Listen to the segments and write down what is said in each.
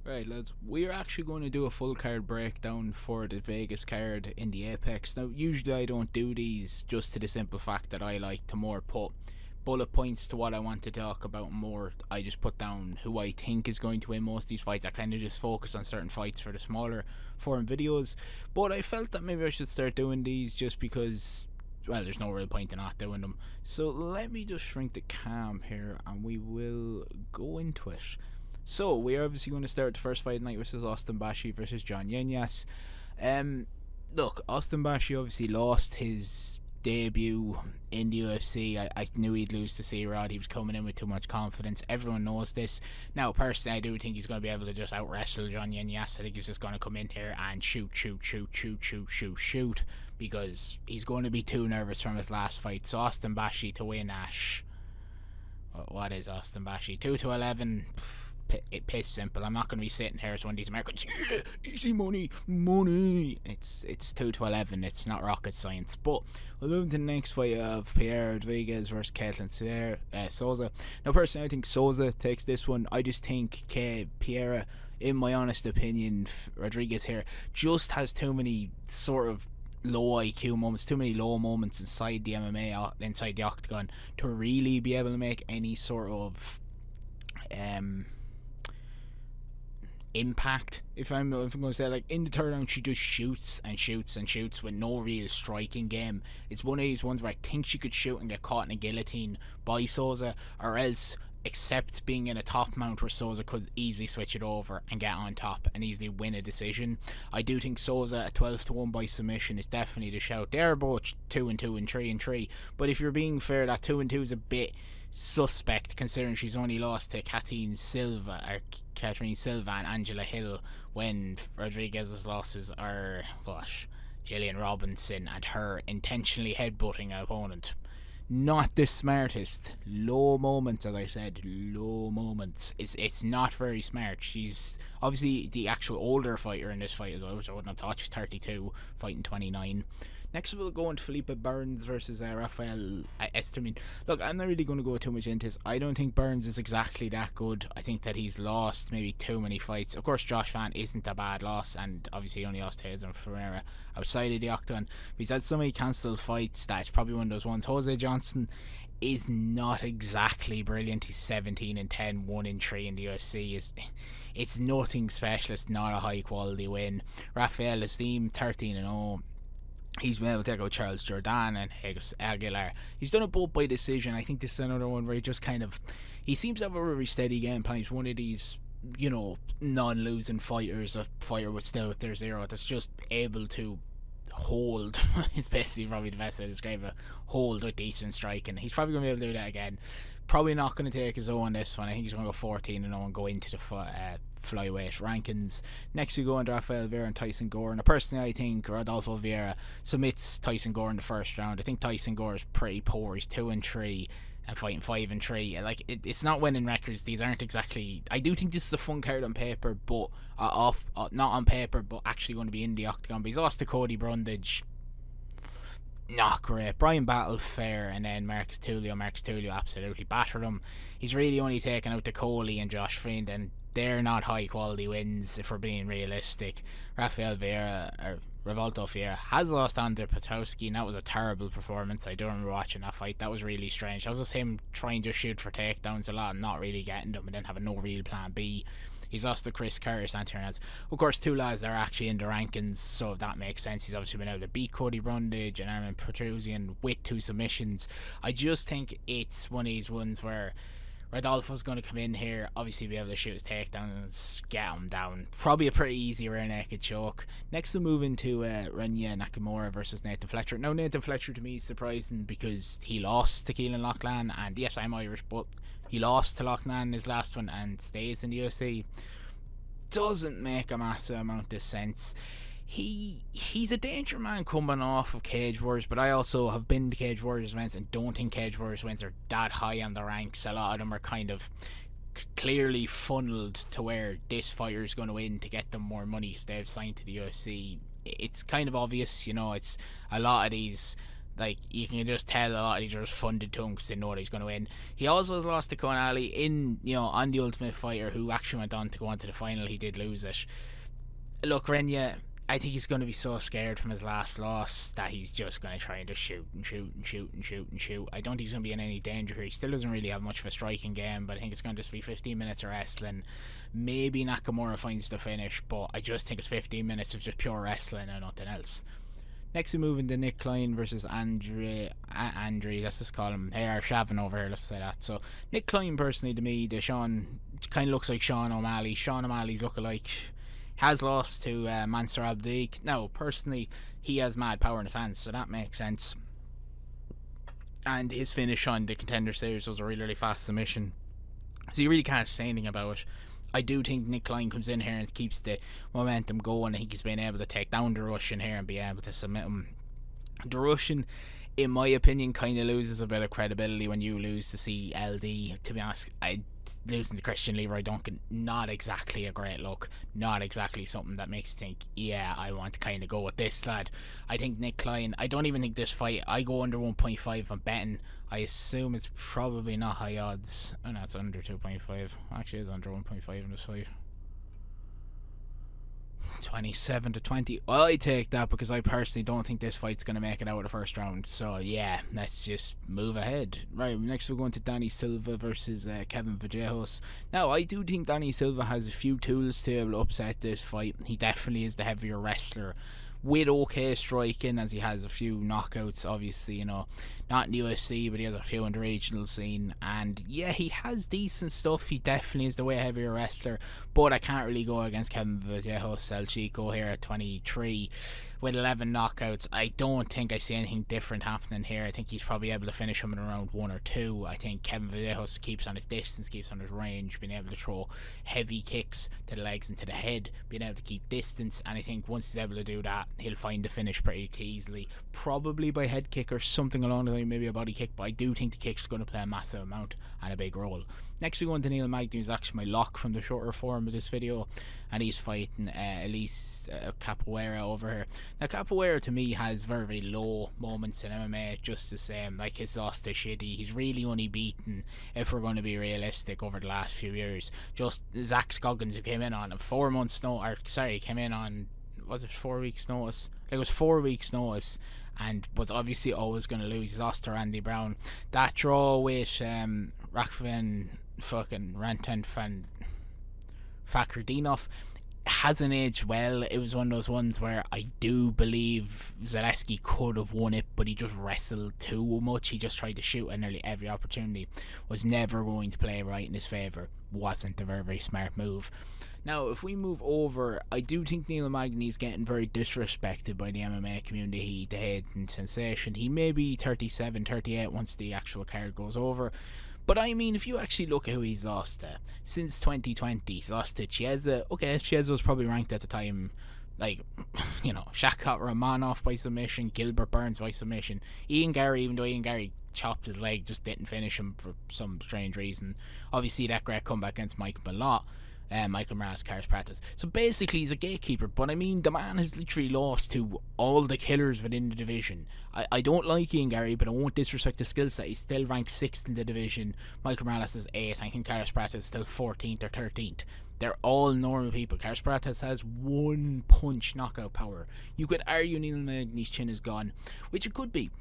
Right, lads, we're actually going to do a full card breakdown for the Vegas card in the Apex. Now, usually I don't do these just to the simple fact that I like to more put bullet points to what I want to talk about more. I just put down who I think is going to win most of these fights. I kind of just focus on certain fights for the smaller forum videos. But I felt that maybe I should start doing these just because, well, there's no real point in not doing them. So let me just shrink the cam here and we will go into it. So we're obviously going to start the first fight tonight, which is Austin Bashi versus John Yenyas. Look, Austin Bashi obviously lost his debut in the UFC. I knew he'd lose to C-Rod. He was coming in with too much confidence. Everyone knows this. Now, personally, I do think he's going to be able to just out-wrestle John Yenyas. I think he's just going to come in here and shoot, because he's going to be too nervous from his last fight. So Austin Bashi to win Ash. What is Austin Bashi? 2-11. Piss simple. I'm not going to be sitting here as one of these Americans. Yeah, easy money. It's 2-11. It's not rocket science. But we'll move to the next fight of Pierre Rodriguez versus Caitlin Souza. Now, personally, I think Souza takes this one. I just think Pierre, in my honest opinion, Rodriguez here just has too many sort of low IQ moments, too many low moments inside the MMA, inside the octagon, to really be able to make any sort of impact. If I'm going to say, like, in the third round she just shoots with no real striking game. It's one of these ones where I think she could shoot and get caught in a guillotine by Souza, or else except being in a top mount where Souza could easily switch it over and get on top and easily win a decision. I do think Souza at 12-1 by submission is definitely the shout. They're both 2-2 and 3-3, but if you're being fair, that 2-2 is a bit suspect considering she's only lost to Catherine Silva and Angela Hill, when Rodriguez's losses are Gillian Robinson and her intentionally headbutting an opponent. Not the smartest. Low moments, as I said, low moments. It's not very smart. She's obviously the actual older fighter in this fight as well, which I wouldn't have thought. She's 32, fighting 29. Next we'll go into Felipe Burns versus Rafael Estermin. Look, I'm not really going to go too much into this. I don't think Burns is exactly that good. I think that he's lost maybe too many fights. Of course, Josh Van isn't a bad loss, and obviously he only lost to Hazen Ferreira outside of the octagon. But he's had so many cancelled fights that it's probably one of those ones. Jose Johnson is not exactly brilliant. He's 17-10, 1-3 in the UFC. It's nothing special. It's not a high quality win. Rafael Esteem 13-0. He's been able to take out Charles Jourdain and Aguilar. He's done it both by decision. I think this is another one where he seems to have a very steady game plan. He's one of these, non-losing fighters, a fighter with still with their zero, that's just able to hold. It's basically probably the best way to describe it. Hold with decent striking. He's probably going to be able to do that again. Probably not going to take his own on this one. I think he's going to go 14-0 and go into the flyweight rankings. Next we go into Rafael Vieira and Tyson Gore. And personally, I think Rodolfo Vieira submits Tyson Gore in the first round. I think Tyson Gore is pretty poor. He's 2-3 and fighting 5-3. Like, it's not winning records. These aren't exactly. I do think this is a fun card on paper, but not on paper, but actually going to be in the octagon. But he's lost to Cody Brundage. Not great. Brian Battle fair, and then Marcus Tulio absolutely battered him. He's really only taken out the Coley and Josh Friend, and they're not high quality wins if we're being realistic. Rafael Vieira, or Revolto Vieira, has lost Andrei Petowski, and that was a terrible performance. I do remember watching that fight. That was really strange. That was just him trying to shoot for takedowns a lot and not really getting them, and then having no real plan B. He's lost to Chris Curtis, Antonaz. Of course, two lads are actually in the rankings, so that makes sense. He's obviously been able to beat Cody Brundage and Armin Petrusian with 2 submissions. I just think it's one of these ones where Rodolfo's going to come in here, obviously be able to shoot his takedowns, get him down. Probably a pretty easy rear naked choke. Next we'll move into Renya Nakamura versus Nathan Fletcher. Now, Nathan Fletcher to me is surprising because he lost to Keelan Loughlin, and yes, I'm Irish, but he lost to Loughlin in his last one and stays in the UFC. Doesn't make a massive amount of sense. He's a danger man coming off of Cage Wars, but I also have been to Cage Warriors events and don't think Cage Warriors events are that high on the ranks. A lot of them are kind of clearly funneled to where this fighter is going to win to get them more money because they've signed to the UFC. It's kind of obvious, it's a lot of these Like, you can just tell a lot of these are just funded to him because they know that he's going to win. He also has lost to Conor Ali in, on the Ultimate Fighter, who actually went on to go on to the final. He did lose it. Look, Renya, I think he's going to be so scared from his last loss that he's just going to try and just shoot and shoot and shoot and shoot and shoot. I don't think he's going to be in any danger here. He still doesn't really have much of a striking game, but I think it's going to just be 15 minutes of wrestling. Maybe Nakamura finds the finish, but I just think it's 15 minutes of just pure wrestling and nothing else. Next we move into Nick Klein versus Andre, let's just call him Shavin over here, let's say that. So Nick Klein, personally, to me, Sean kind of looks like Sean O'Malley. Sean O'Malley's lookalike. Has lost to Mansour Abdeek. Now, personally, he has mad power in his hands, so that makes sense. And his finish on the Contender Series was a really, really fast submission. So you really can't say anything about it. I do think Nick Klein comes in here and keeps the momentum going. I think he's been able to take down the Russian here and be able to submit him. The Russian, in my opinion, kind of loses a bit of credibility when you lose to CLD. To be honest, losing to Christian Leroy Duncan, not exactly a great look. Not exactly something that makes you think, yeah, I want to kind of go with this lad. I think Nick Klein, I don't even think this fight, I go under 1.5 on betting. I assume it's probably not high odds. Oh no, it's under 2.5. Actually, it's under 1.5 in this fight. 27-20. I take that because I personally don't think this fight's going to make it out of the first round. So yeah, let's just move ahead. Right, next we're going to Danny Silva versus Kevin Vallejos. Now, I do think Danny Silva has a few tools to be able to upset this fight. He definitely is the heavier wrestler with okay striking, as he has a few knockouts, obviously, not in the UFC, but he has a few in the regional scene, and yeah, he has decent stuff. He definitely is the way heavier wrestler, but I can't really go against Kevin Vallejos El Chico here at 23 with 11 knockouts. I don't think I see anything different happening here. I think he's probably able to finish him in around 1 or 2. I think Kevin Vallejos keeps on his distance, keeps on his range, being able to throw heavy kicks to the legs and to the head, being able to keep distance, and I think once he's able to do that, he'll find the finish pretty easily, probably by head kick or something along the line, maybe a body kick, but I do think the kick's going to play a massive amount and a big role. Next we go on to Neil Magny, who's actually my lock from the shorter form of this video, and he's fighting Elise Capoeira over here. Now, Capoeira to me has very, very low moments in MMA, just the same. Like his loss to Shitty, he's really only beaten, if we're going to be realistic, over the last few years. Just Zach Scoggins, who came in on 4 months came in on, was it 4 weeks notice? It was 4 weeks notice, and was obviously always going to lose. He lost to Randy Brown. That draw with Rakhvin fucking Rantan Fan Fakhrdinov hasn't aged well. It was one of those ones where I do believe Zaleski could have won it, but he just wrestled too much. He just tried to shoot at nearly every opportunity. Was never going to play right in his favour. Wasn't a very, very smart move. Now, if we move over, I do think Neil Magny's getting very disrespected by the MMA community, the Hayden sensation. He may be 37, 38 once the actual card goes over. But I mean, if you actually look at who he's lost to, since 2020, he's lost to Chiesa. Okay, Chiesa was probably ranked at the time, like, Shakat Romanov by submission, Gilbert Burns by submission. Ian Gary, even though Ian Gary chopped his leg, just didn't finish him for some strange reason. Obviously, that great comeback against Mike Malott. Michael Morales, Karis Pratas. So basically, he's a gatekeeper. But I mean, the man has literally lost to all the killers within the division. I don't like Ian Gary, but I won't disrespect the skill set. He's still ranked 6th in the division. Michael Morales is 8th. I think Karis Pratas is still 14th or 13th. They're all normal people. Karis Pratas has 1 punch knockout power. You could argue Neil Magny's chin is gone, which it could be.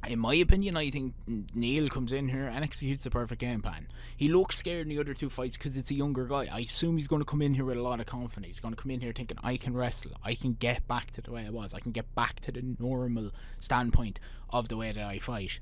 In my opinion, I think Neil comes in here and executes the perfect game plan. He looks scared in the other 2 fights because it's a younger guy. I assume he's going to come in here with a lot of confidence. He's going to come in here thinking, I can wrestle. I can get back to the way I was. I can get back to the normal standpoint of the way that I fight.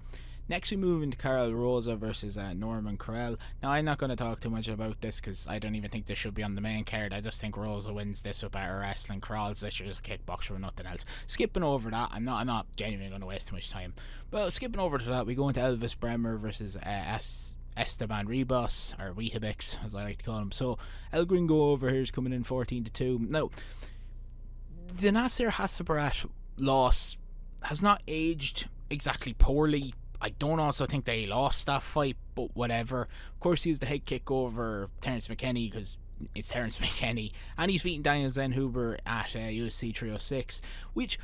Next we move into Carl Rosa versus Norman Carell. Now, I'm not going to talk too much about this because I don't even think this should be on the main card. I just think Rosa wins this with better wrestling. Carell's literally just a kickboxer with nothing else. Skipping over that, I'm not genuinely going to waste too much time. Well, skipping over to that, we go into Elvis Bremer versus Esteban Ribas, or Weehabix, as I like to call him. So, El Gringo over here is coming in 14-2. Now, the Nasser Hassabarat loss has not aged exactly poorly. I don't also think they lost that fight, but whatever. Of course, he has the head kick over Terence McKinney because it's Terence McKinney, and he's beating Daniel Zenhuber at UFC 306, which,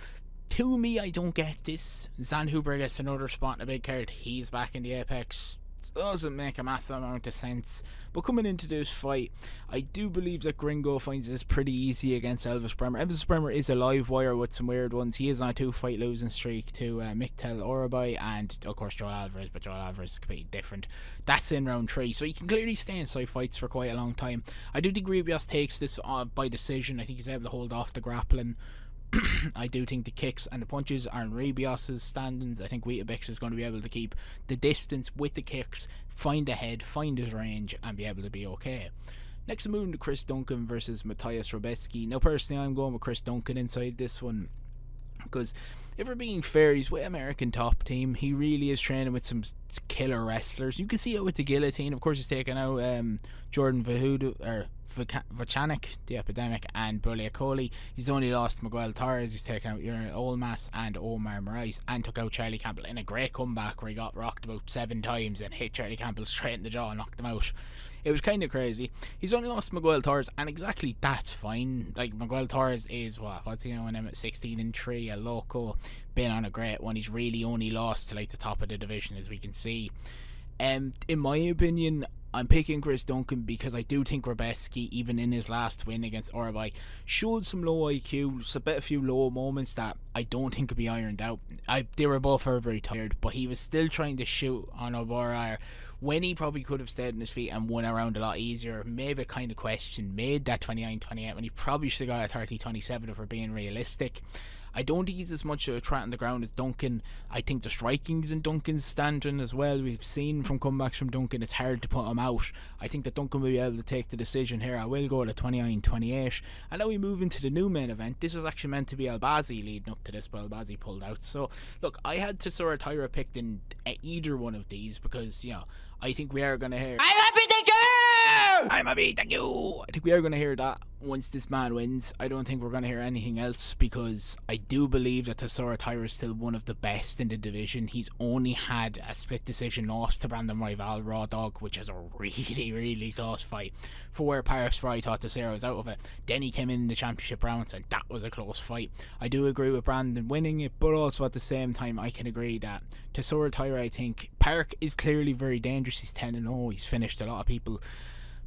To me, I don't get this. Zan Huber gets another spot in a big card. He's back in the Apex. Doesn't make a massive amount of sense. But coming into this fight, I do believe that Gringo finds this pretty easy against Elvis Bremer. Elvis Bremer is a live wire with some weird ones. He is on a 2-fight losing streak to Miktel Orabai and of course Joel Alvarez, but Joel Alvarez is completely different. That's in round 3, so he can clearly stay inside fights for quite a long time. I do think Rubios takes this by decision. I think he's able to hold off the grappling. I do think the kicks and the punches are in Rubios' standings. I think Weetabix is going to be able to keep the distance with the kicks, find the head, find his range, and be able to be okay. Next, moving to Chris Duncan versus Matthias Robetsky. Now, personally, I'm going with Chris Duncan inside this one, because if we're being fair, he's with American Top Team. He really is training with some killer wrestlers. You can see it with the guillotine. Of course, he's taken out Jordan Vachanik, the Epidemic, and Buliakoli. He's only lost Miguel Torres. He's taken out Aaron Olmas and Omar Moraes, and took out Charlie Campbell in a great comeback where he got rocked about 7 times and hit Charlie Campbell straight in the jaw and knocked him out. It was kind of crazy. He's only lost Miguel Torres, and exactly that's fine. Like, Miguel Torres is what's he now at 16-3, a loco, been on a great one. He's really only lost to like the top of the division, as we can see. In my opinion, I'm picking Chris Duncan because I do think Robetsky, even in his last win against Orabai, showed some low IQ, so a few low moments that I don't think could be ironed out. They were both very, very tired, but he was still trying to shoot on Obarar when he probably could have stayed on his feet and won around a lot easier. Maybe a kind of question, made that 29-28 when he probably should have got a 30-27 if we're being realistic. I don't think he's as much a threat on the ground as Duncan. I think the striking's in Duncan's standing as well. We've seen from comebacks from Duncan, it's hard to put him out. I think that Duncan will be able to take the decision here. I will go to 29-28. And now we move into the new main event. This is actually meant to be Albazi leading up to this, but Albazi pulled out. So, look, I had Taira Taira picked in either one of these because, I think we are going to hear I'm a beat, thank you. I think we are going to hear that once this man wins. I don't think we're going to hear anything else because I do believe that Taira Taira is still one of the best in the division. He's only had a split decision loss to Brandon Rival Raw Dog, which is a really, really close fight. For where Paris Fry thought Taira was out of it, then he came in the championship rounds and that was a close fight. I do agree with Brandon winning it, but also at the same time I can agree that Taira Taira, I think Park is clearly very dangerous. He's 10-0, he's finished a lot of people.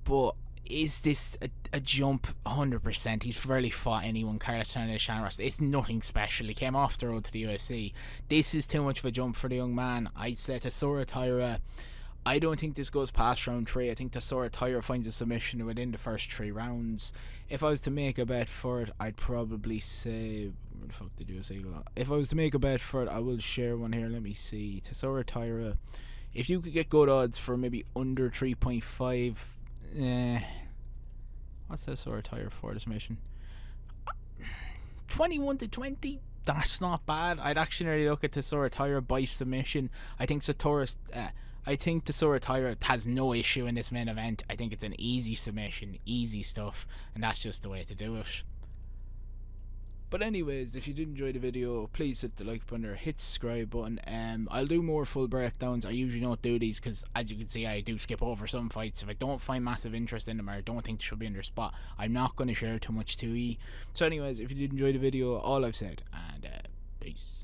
But is this a jump? 100%. He's rarely fought anyone. Carlos Fernandez, Shan Ross. It's nothing special. He came off the road to the UFC. This is too much of a jump for the young man. I'd say Taira Taira, I don't think this goes past round 3. I think Taira Taira finds a submission within the first 3 rounds. If I was to make a bet for it, I'd probably say... Where the fuck did UFC go? If I was to make a bet for it, I will share one here. Let me see. Taira Taira, if you could get good odds for maybe under 3.5... what's that Taira Taira for this mission? 21-20. That's not bad. I'd actually really look at Taira Taira by submission. I think Taira Taira has no issue in this main event. I think it's an easy submission, easy stuff, and that's just the way to do it. But anyways, if you did enjoy the video, please hit the like button or hit the subscribe button. I'll do more full breakdowns. I usually don't do these because, as you can see, I do skip over some fights. If I don't find massive interest in them or I don't think they should be in their spot, I'm not going to share too much to you. So anyways, if you did enjoy the video, all I've said, and peace.